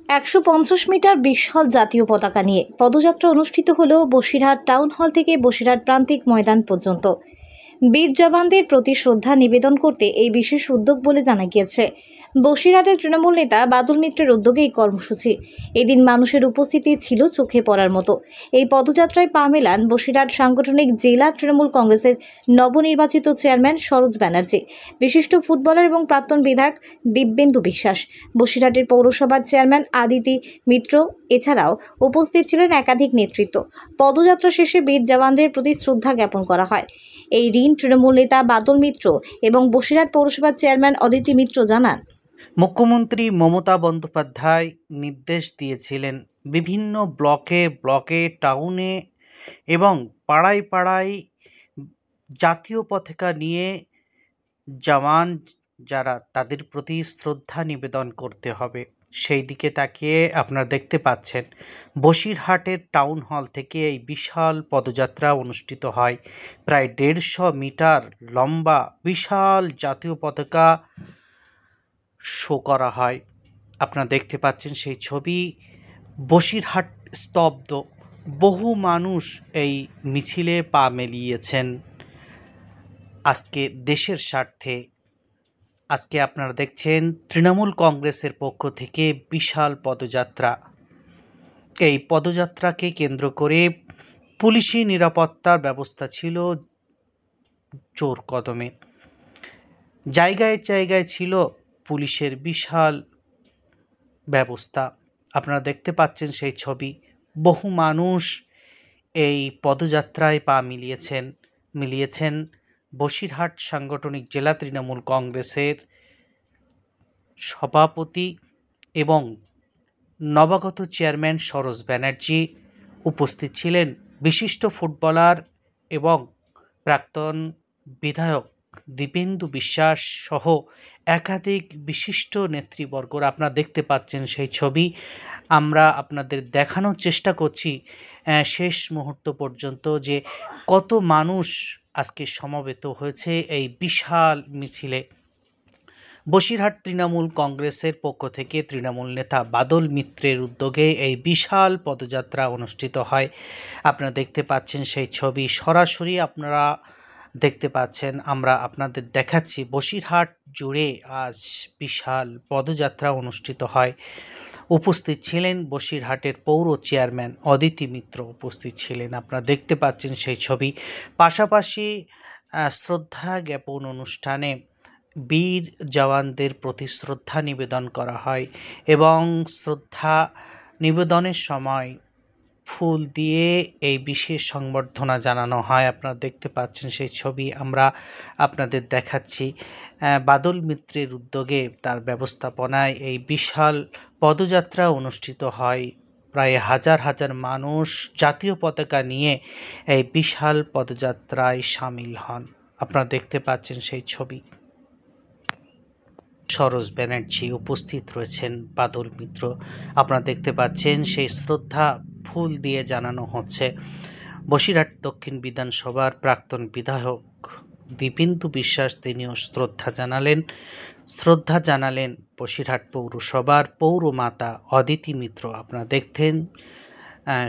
১৫০ metre বিশাল জাতীয় পতাকা নিয়ে পদযাত্রা অনুষ্ঠিত হলো বসিরহাট টাউন হল থেকে বসিরহাট প্রান্তিক ময়দান পর্যন্ত। বীর জওয়ানদের প্রতি শ্রদ্ধা নিবেদন করতে এই বিশেষ উদ্যোগ বলে জানা গিয়েছে। বসিরহাটের তৃণমূল নেতা বাদল মিত্রের উদ্যোগে এই কর্মসূচি। এদিন মানুষের উপস্থিতি ছিল চোখে পড়ার মতো। এই পদযাত্রায় পা মেলান বসিরহাট সাংগঠনিক জেলা তৃণমূল কংগ্রেসের নবনির্বাচিত চেয়ারম্যান সরোজ ব্যানার্জি, বিশিষ্ট ফুটবলার এবং প্রাক্তন বিধায়ক দিব্যেন্দু বিশ্বাস, বসিরহাটের পৌরসভার চেয়ারম্যান আদিতি মিত্র। এছাড়াও উপস্থিত ছিলেন একাধিক নেতৃত্ব। পদযাত্রা শেষে বীর জওয়ানদের প্রতি শ্রদ্ধা জ্ঞাপন করা হয়। এই দিন তৃণমূল নেতা বাদল মিত্র এবং বসিরহাট পৌরসভার চেয়ারম্যান অদিতি মিত্র জানান, মুখ্যমন্ত্রী মমতা বন্দ্যোপাধ্যায় নির্দেশ দিয়েছিলেন বিভিন্ন ব্লকে টাউনে এবং পাড়ায় পাড়ায় জাতীয় পতাকা নিয়ে জওয়ান যারা তাদের প্রতি শ্রদ্ধা নিবেদন করতে হবে। সেই দিকে তাকিয়ে আপনারা দেখতে পাচ্ছেন বসিরহাটের টাউন হল থেকে এই বিশাল পদযাত্রা অনুষ্ঠিত হয়। প্রায় 150 মিটার লম্বা বিশাল জাতীয় পতাকা শো করা হয়। আপনারা দেখতে পাচ্ছেন সেই ছবি। বসিরহাট স্তব্ধ, বহু মানুষ এই মিছিলে পা মেলিয়েছেন আজকে দেশের স্বার্থে। আজকে আপনারা দেখছেন তৃণমূল কংগ্রেসের পক্ষ থেকে বিশাল পদযাত্রা। এই পদযাত্রাকে কেন্দ্র করে পুলিশি নিরাপত্তার ব্যবস্থা ছিল জোর কদমে। জায়গায় জায়গায় ছিল পুলিশের বিশাল ব্যবস্থা। আপনারা দেখতে পাচ্ছেন সেই ছবি। বহু মানুষ এই পদযাত্রায় পা মিলিয়েছেন বসিরহাট সাংগঠনিক জেলা তৃণমূল কংগ্রেসের সভাপতি এবং নবাগত চেয়ারম্যান সরোজ ব্যানার্জি। উপস্থিত ছিলেন বিশিষ্ট ফুটবলার এবং প্রাক্তন বিধায়ক দিব্যেন্দু বিশ্বাস সহ একাধিক বিশিষ্ট নেতৃবর্গরা। আপনারা দেখতে পাচ্ছেন সেই ছবি। আমরা আপনাদের দেখানোর চেষ্টা করছি শেষ মুহূর্ত পর্যন্ত যে কত মানুষ আজকে সমবেত হয়েছে এই বিশাল মিছিলে। বসিরহাট তৃণমূল কংগ্রেসের পক্ষ থেকে তৃণমূল নেতা বাদল মিত্রের উদ্যোগে এই বিশাল পদযাত্রা অনুষ্ঠিত হয়। আপনারা দেখতে পাচ্ছেন সেই ছবি সরাসরি আপনারা দেখতে পাচ্ছেন। আমরা আপনাদের দেখাচ্ছি বসিরহাট জুড়ে আজ বিশাল পদযাত্রা অনুষ্ঠিত হয়। উপস্থিত ছিলেন বসিরহাটের পৌর চেয়ারম্যান অদিতি মিত্র উপস্থিত ছিলেন। আপনারা দেখতে পাচ্ছেন সেই ছবি। পাশাপাশি শ্রদ্ধা জ্ঞাপন অনুষ্ঠানে বীর জওয়ানদের প্রতি শ্রদ্ধা নিবেদন করা হয় এবং শ্রদ্ধা নিবেদনের সময় ফুল দিয়ে এই বিশেষ সংবর্ধনা জানানো হয়। আপনারা দেখতে পাচ্ছেন সেই ছবি আমরা আপনাদের দেখাচ্ছি। বাদল মিত্রের উদ্যোগে তার ব্যবস্থাপনায় এই বিশাল পদযাত্রা অনুষ্ঠিত হয়। প্রায় হাজার হাজার মানুষ জাতীয় পতাকা নিয়ে এই বিশাল পদযাত্রায় সামিল হন। আপনারা দেখতে পাচ্ছেন সেই ছবি। সরোজ ব্যানার্জি উপস্থিত রয়েছেন, বাদল মিত্র। আপনারা দেখতে পাচ্ছেন সেই শ্রদ্ধা ফুল দিয়ে জানানো হচ্ছে। বসিরহাট দক্ষিণ বিধানসভার প্রাক্তন বিধায়ক দিব্যেন্দু বিশ্বাস তিনিও শ্রদ্ধা জানালেন বসিরহাট পৌরসভার পৌরমাতা অদিতি মিত্র। আপনারা দেখতেন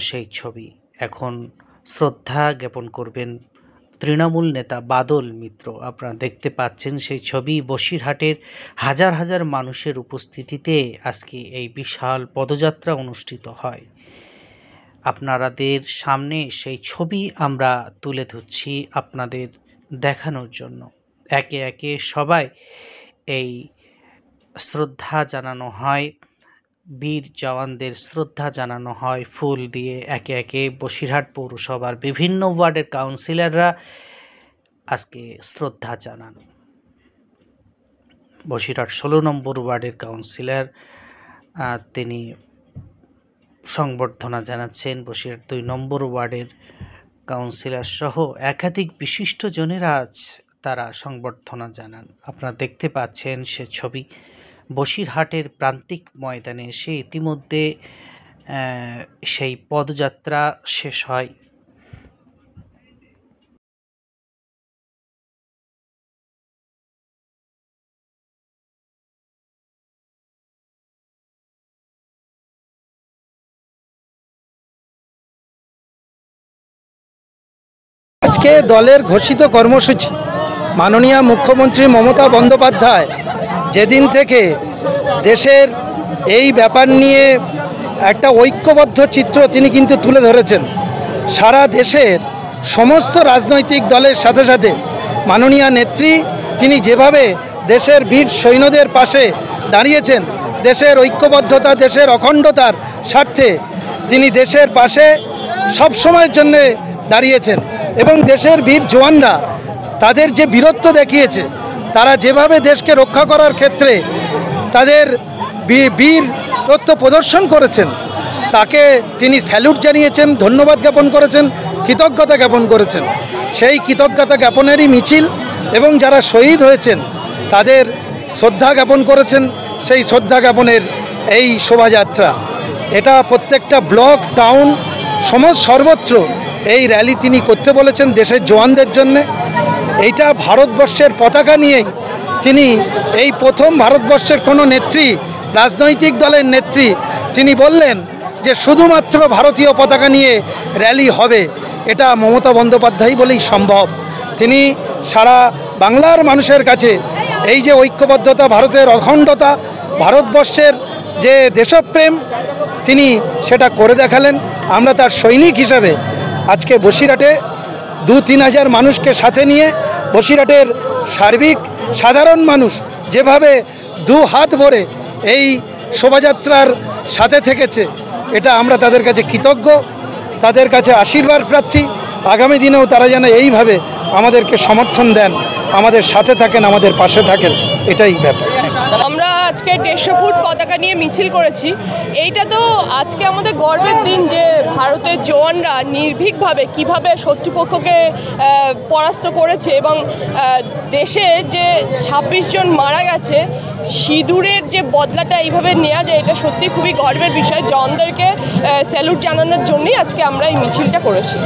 সেই ছবি। এখন শ্রদ্ধা জ্ঞাপন করবেন তৃণমূল নেতা বাদল মিত্র। আপনারা দেখতে পাচ্ছেন সেই ছবি। বসিরহাটের হাজার হাজার মানুষের উপস্থিতিতে আজকে এই বিশাল পদযাত্রা অনুষ্ঠিত হয়। আপনাদের সামনে সেই ছবি আমরা তুলে ধরছি আপনাদের দেখানোর জন্য। একে একে সবাই এই শ্রদ্ধা জানানো হয়, বীর জওয়ানদের শ্রদ্ধা জানানো হয় ফুল দিয়ে। একে একে বসিরহাট পৌরসভার বিভিন্ন ওয়ার্ডের কাউন্সিলররা আজকে শ্রদ্ধা জানান। বসিরহাট 16 নম্বর ওয়ার্ডের কাউন্সিলর তিনি সংবর্ধনা জানাচ্ছেন। বসিরহাট 2 নম্বর ওয়ার্ডের কাউন্সিলর সহ একাধিক বিশিষ্ট জনেরা আজ তারা সংবর্ধনা জানান। আপনারা দেখতে পাচ্ছেন সে ছবি। বসিরহাটের প্রান্তিক ময়দানে এসে ইতিমধ্যে সেই পদযাত্রা শেষ হয়। আজকে দলের ঘোষিত কর্মসূচি মাননীয় মুখ্যমন্ত্রী মমতা বন্দ্যোপাধ্যায় যেদিন থেকে দেশের এই ব্যাপার নিয়ে একটা ঐক্যবদ্ধ চিত্র তিনি কিন্তু তুলে ধরেছেন। সারা দেশের সমস্ত রাজনৈতিক দলের সাথে সাথে মাননীয় নেত্রী তিনি যেভাবে দেশের বীর সৈন্যদের পাশে দাঁড়িয়েছেন, দেশের ঐক্যবদ্ধতা, দেশের অখণ্ডতার স্বার্থে তিনি দেশের পাশে সব সময়ের জন্যে দাঁড়িয়েছেন এবং দেশের বীর জওয়ানরা তাদের যে বীরত্ব দেখিয়েছে, তারা যেভাবে দেশকে রক্ষা করার ক্ষেত্রে তাদের বীরত্ব প্রদর্শন করেছেন, তাকে তিনি স্যালুট জানিয়েছেন, ধন্যবাদ জ্ঞাপন করেছেন, কৃতজ্ঞতা জ্ঞাপন করেছেন। সেই কৃতজ্ঞতা জ্ঞাপনেরই মিছিল এবং যারা শহীদ হয়েছেন তাদের শ্রদ্ধা জ্ঞাপন করেছেন, সেই শ্রদ্ধা জ্ঞাপনের এই শোভাযাত্রা। এটা প্রত্যেকটা ব্লক, টাউন, সর্বত্র এই র্যালি তিনি করতে বলেছেন দেশের জওয়ানদের জন্যে। এইটা ভারতবর্ষের পতাকা নিয়েই তিনি এই প্রথম ভারতবর্ষের কোনো নেত্রী, রাজনৈতিক দলের নেত্রী তিনি বললেন যে শুধুমাত্র ভারতীয় পতাকা নিয়ে র্যালি হবে, এটা মমতা বন্দ্যোপাধ্যায় বলেই সম্ভব। তিনি সারা বাংলার মানুষের কাছে এই যে ঐক্যবদ্ধতা, ভারতের অখণ্ডতা, ভারতবর্ষের যে দেশপ্রেম তিনি সেটা করে দেখালেন। আমরা তার সৈনিক হিসাবে আজকে বসিরহাটে 2-3 হাজার মানুষকে সাথে নিয়ে বসিরহাটের সার্বিক সাধারণ মানুষ যেভাবে 2 হাত ভরে এই শোভাযাত্রার সাথে থেকেছে, এটা আমরা তাদের কাছে কৃতজ্ঞ, তাদের কাছে আশীর্বাদ প্রার্থী। আগামী দিনেও তারা যেন এইভাবে আমাদেরকে সমর্থন দেন, আমাদের সাথে থাকেন, আমাদের পাশে থাকেন, এটাই ব্যাপার। আমরা আজকে 150 ফুট পতাকা নিয়ে মিছিল করেছি। এইটা তো আজকে আমাদের গর্বের দিন যে ভারতের জওয়ানরা নির্ভীকভাবে কিভাবে শত্রুপক্ষকে পরাস্ত করেছে এবং দেশে যে 26 জন মারা গেছে, সিঁদুরের যে বদলাটা এইভাবে নেওয়া যায়, এটা সত্যি খুবই গর্বের বিষয়। জওয়ানদেরকে স্যালুট জানানোর জন্যই আজকে আমরা এই মিছিলটা করেছি।